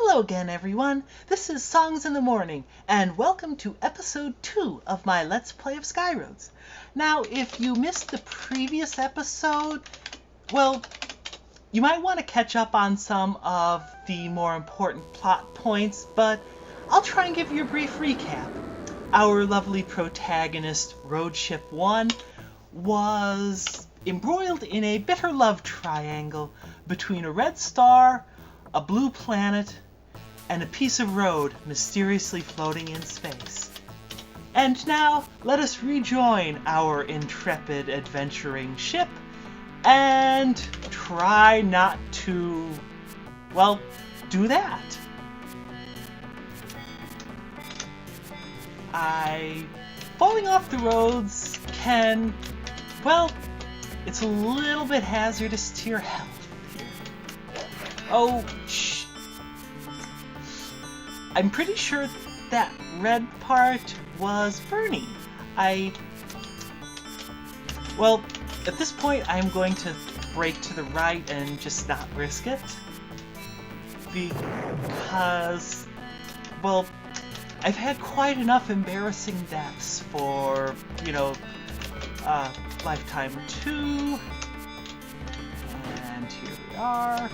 Hello again, everyone. This is Songs in the Morning, and welcome to episode 2 of my Let's Play of Skyroads. Now, if you missed the previous episode, well, you might want to catch up on some of the more important plot points, but I'll try and give you a brief recap. Our lovely protagonist, Roadship 1, was embroiled in a bitter love triangle between a red star, a blue planet, and a piece of road mysteriously floating in space. And now, let us rejoin our intrepid adventuring ship and try not to, well, do that. Falling off the roads can, well, it's a little bit hazardous to your health. Oh, shh. I'm pretty sure that red part was Bernie. Well, at this point, I'm going to brake to the right and just not risk it. Because, well, I've had quite enough embarrassing deaths for, Lifetime 2. And here we are.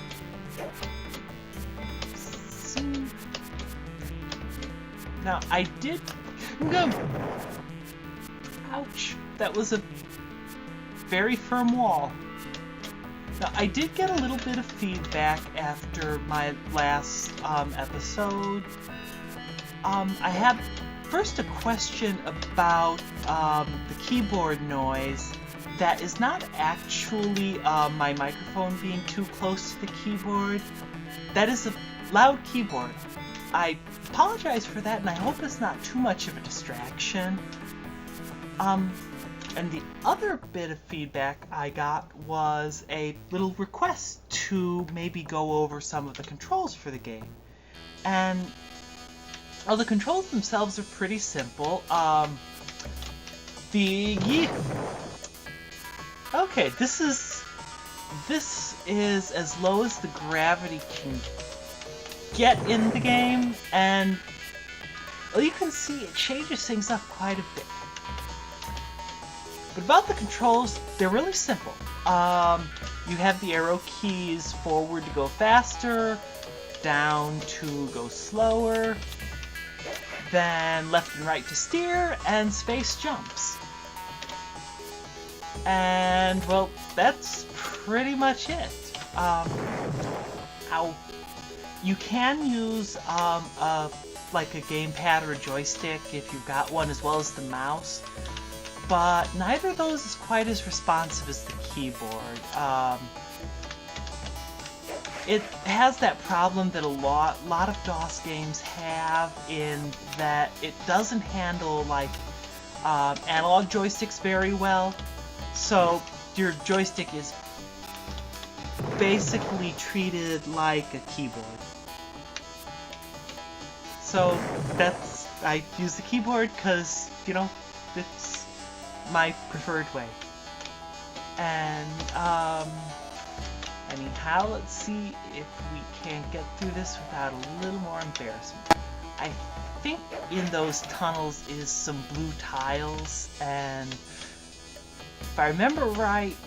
Now, I did... Ouch. That was a very firm wall. Now, I did get a little bit of feedback after my last episode. I had first a question about the keyboard noise that is not actually my microphone being too close to the keyboard. That is a loud keyboard. I apologize for that, and I hope it's not too much of a distraction. And the other bit of feedback I got was a little request to maybe go over some of the controls for the game. And, well, the controls themselves are pretty simple. Okay, this is as low as the gravity can get in the game, and well, you can see it changes things up quite a bit. But about the controls, they're really simple. You have the arrow keys forward to go faster, down to go slower, then left and right to steer, and space jumps. And, well, that's pretty much it. You can use like a gamepad or a joystick if you've got one, as well as the mouse, but neither of those is quite as responsive as the keyboard. It has that problem that a lot of DOS games have, in that it doesn't handle like analog joysticks very well, so your joystick is basically treated like a keyboard. So I use the keyboard because, it's my preferred way. And, anyhow, let's see if we can get through this without a little more embarrassment. I think in those tunnels is some blue tiles, and if I remember right,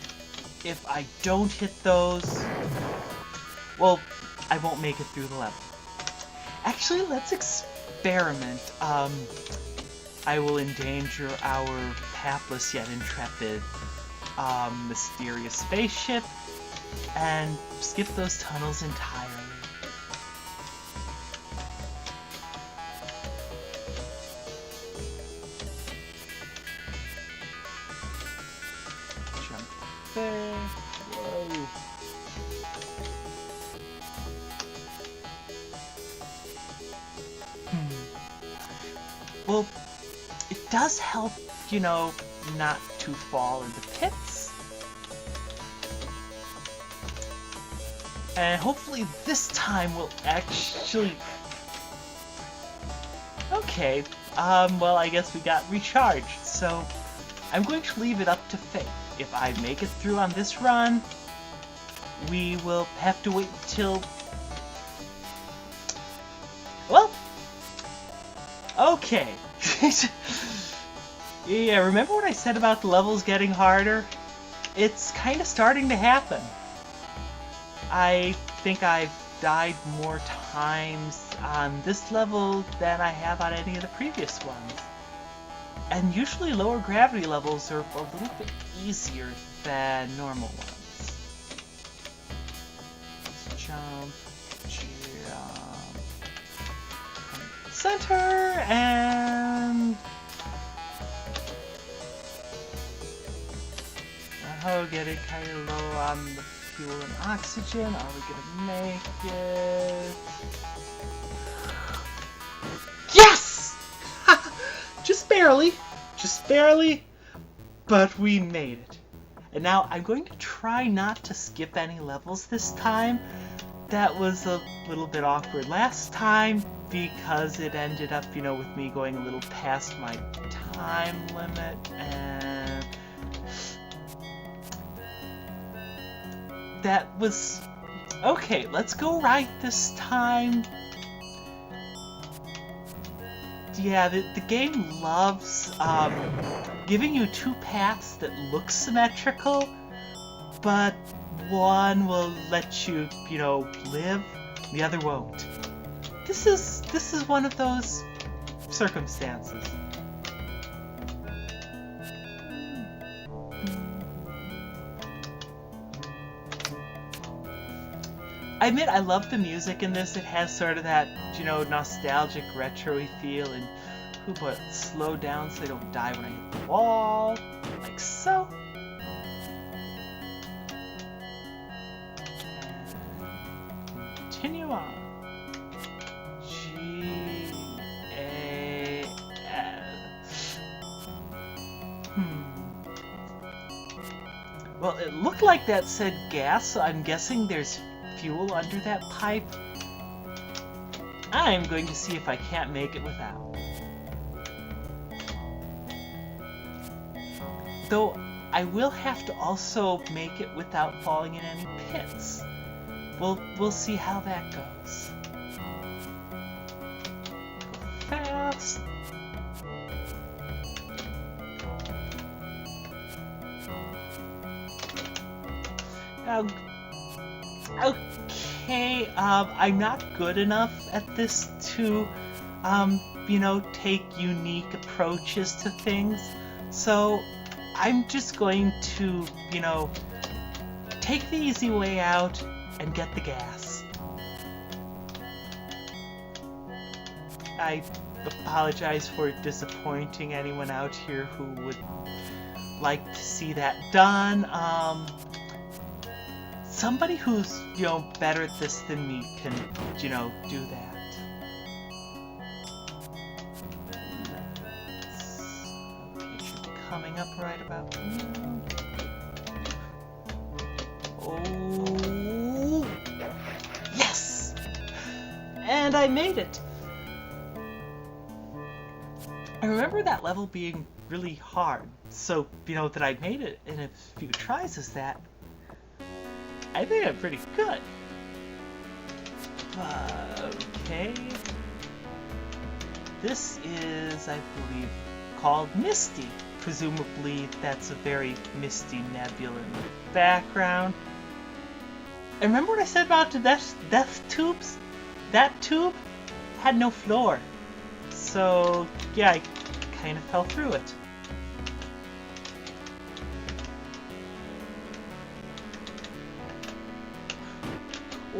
if I don't hit those, well, I won't make it through the level. Actually, let's experiment. I will endanger our hapless yet intrepid mysterious spaceship and skip those tunnels entirely. Jump there. Whoa. Well, it does help, not to fall into pits. And hopefully this time we'll actually... Okay, well, I guess we got recharged, so I'm going to leave it up to fate. If I make it through on this run, we will have to wait till Okay. Yeah, remember what I said about the levels getting harder? It's kind of starting to happen. I think I've died more times on this level than I have on any of the previous ones. And usually lower gravity levels are a little bit easier than normal ones. Let's jump. Center, and oh, getting kind of low on the fuel and oxygen. Are we gonna make it? Yes! Just barely, but we made it. And now I'm going to try not to skip any levels this time. That was a little bit awkward last time because it ended up, with me going a little past my time limit, and that was okay. Let's go right this time. Yeah, the game loves giving you two paths that look symmetrical, but one will let you, live, the other won't. This is one of those circumstances. I admit I love the music in this. It has sort of that, nostalgic retro-y feel, and but slow down so I don't die when I hit the wall, like so. And continue on. Well, it looked like that said gas, so I'm guessing there's fuel under that pipe. I'm going to see if I can't make it without. Though, I will have to also make it without falling in any pits. We'll see how that goes. Go fast. Okay, I'm not good enough at this to, take unique approaches to things, so I'm just going to, take the easy way out and get the gas. I apologize for disappointing anyone out here who would like to see that done. Somebody who's, better at this than me can, do that. Okay, should be coming up right about now. Oh, yes! And I made it! I remember that level being really hard, so, that I made it in a few tries is that. I think I'm pretty good. Okay. This is, I believe, called Misty. Presumably, that's a very misty nebula in the background. And remember what I said about the death tubes? That tube had no floor. So, yeah, I kind of fell through it.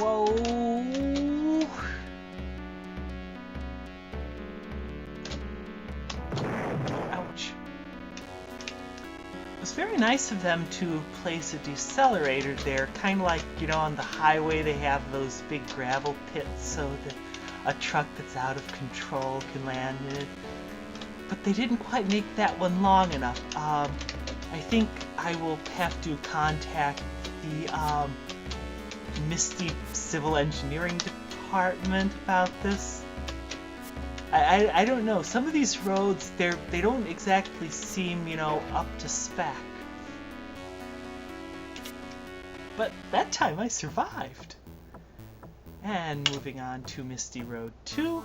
Whoa! Ouch. It was very nice of them to place a decelerator there, kind of like, on the highway they have those big gravel pits so that a truck that's out of control can land in it. But they didn't quite make that one long enough. I think I will have to contact the, Misty Civil Engineering Department about this. I don't know. Some of these roads, they don't exactly seem, up to spec. But that time I survived. And moving on to Misty Road 2.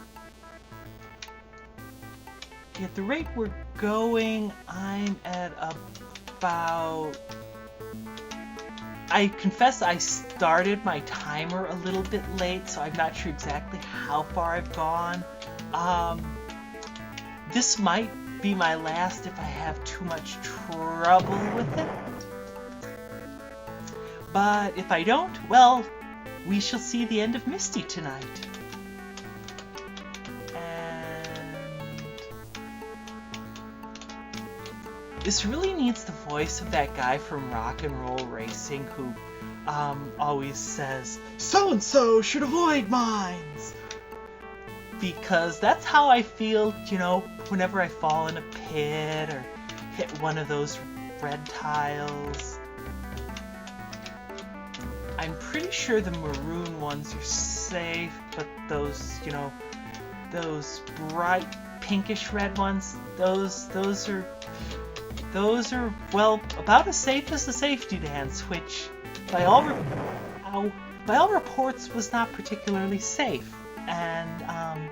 at the rate we're going, I'm at about... I confess I started my timer a little bit late, so I'm not sure exactly how far I've gone. This might be my last if I have too much trouble with it. But if I don't, well, we shall see the end of Misty tonight. And this really needs the voice of that guy from Rock and Roll Racing who always says, "So-and-so should avoid mines." Because that's how I feel, you know, whenever I fall in a pit or hit one of those red tiles. I'm pretty sure the maroon ones are safe, but those, you know, those bright pinkish red ones, those are, well, about as safe as the safety dance, which, by all reports, was not particularly safe. And,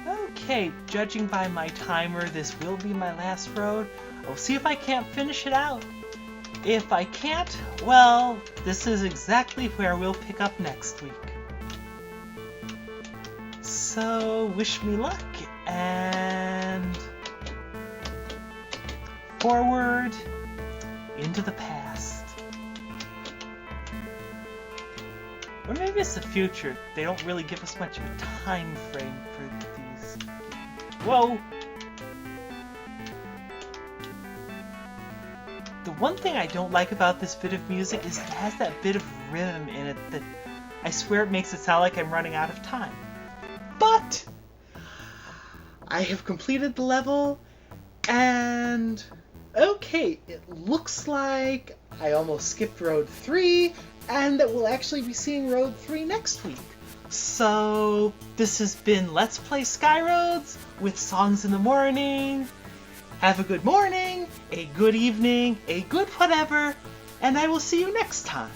okay, judging by my timer, this will be my last road. I'll see if I can't finish it out. If I can't, well, this is exactly where we'll pick up next week. So, wish me luck, and forward into the past. Or maybe it's the future. They don't really give us much of a time frame for these. Whoa! The one thing I don't like about this bit of music is it has that bit of rhythm in it that I swear it makes it sound like I'm running out of time. But I have completed the level, and okay, it looks like I almost skipped Road 3, and that we'll actually be seeing Road 3 next week. So this has been Let's Play Skyroads with Songs in the Morning. Have a good morning, a good evening, a good whatever, and I will see you next time.